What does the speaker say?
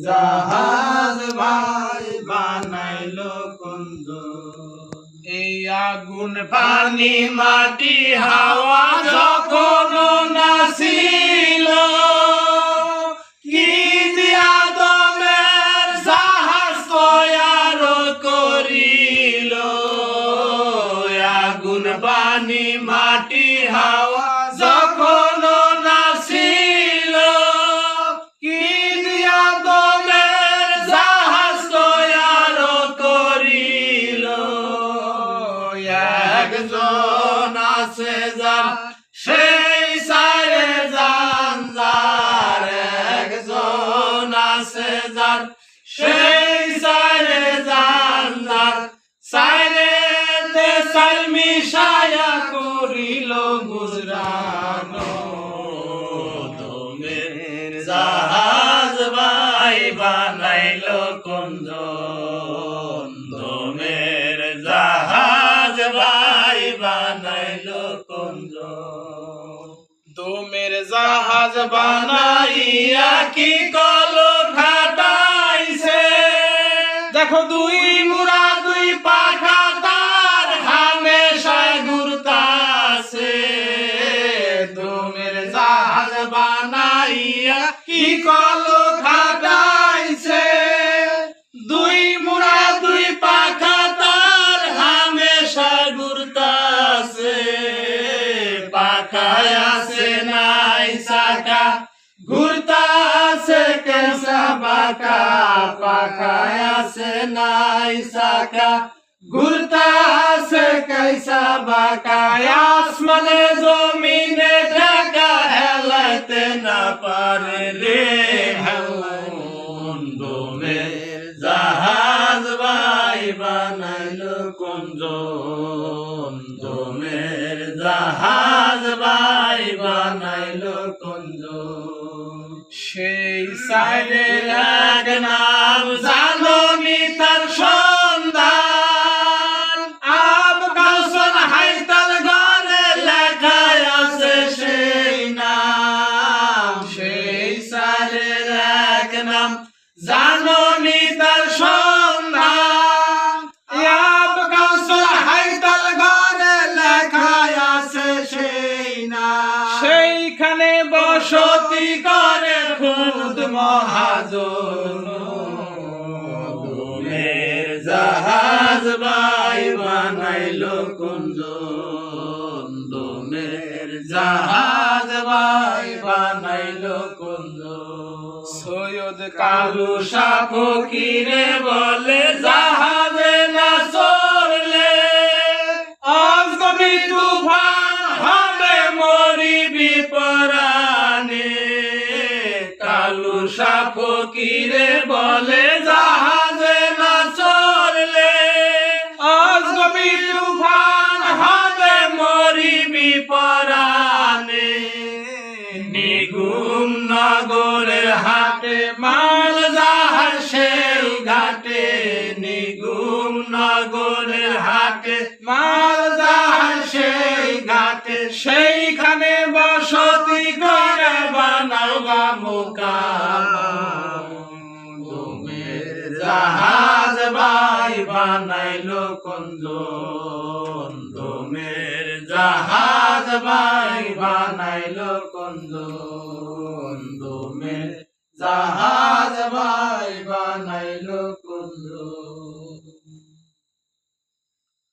জাহাজ ভাই বানাইলো কুঞ্জ। এই আগুন পানি মাটি হাওয়া যখন নাছিল, কি দিয়া দমের জাহাজ তৈয়ার করিল। আগুন পানি মাটি হাওয়া যখন নাছিল, কি দিয়া দমের জাহাজ তৈয়ার করিল। একজন আছে যার সেই সারে জানজার, একজন আছে যার সেই সারে জানজার। সাইরে তে সার মিশায়া করিল গুজরানো। দমের জাহাজ ভাই বানাইলো কুঞ্জন, দমের জাহাজ ভাই বানাইলো কুঞ্জন। দমের জাহাজ বানাইয়া কি কলো খাটাইছে, দেখো দুই মুড়া দুই পাখা তার হামেশায় ঘুরতাছে। দমের জাহাজ বানাইয়া কি কলো খাটাইছে, দুই মুড়া দুই পাখা তার হামেশায় ঘুরতাছে। পাখায় আছে নাই চাকা, ঘুরতাছে কেসা বাঁকা। পাখায় আছে নাই চাকা, ঘুরতাছে কেসা বাঁকা। আসমানে জমিনে ঢাকা হেলাইতে না পারে রে হেলাইন। দমের জাহাজ ভাই বানাইলো কুঞ্জন, দমের জাহাজ ভাই বানাইলো কুঞ্জন। সেই সাইরে এক নাম জাননি তার সন্ধান, আব কাউসার হাইতাল ঘরে লেখা আছে সেই নাম। সেই সাইরে এক নাম জাননি তার সন্ধান, আব কাউসার হাইতাল ঘরে লেখা আছে সেই নাম। সেইখানে বসতি করে খুদ মহাজন। দমের জাহাজ ভাই বানাইলো কুঞ্জন, দমের জাহাজ ভাই বানাইলো কুঞ্জন। সৈয়দ কালু শাহ ফকিরে বলে জাহাজে না চড়লে আজগবি তুফান হবে মরিবি পরানে। কালু শাহ ফকিরে বলে জাহাজে না চড়লে আজগবি তুফান হবে মরিবি পরানে। নিগুম নগরের হাটে মাল জাহাজ সেই ঘাটে, নিগুম নগরের হাটে মাল জাহাজ সেই ঘাটে। সেইখানে বসতি করে বানাও গা মুকাম। দমের জাহাজ ভাই বানাইলো কুঞ্জন, দমের জাহাজ ভাই বানাইলো কুঞ্জন, দমের জাহাজ ভাই বানাইলো কুঞ্জন।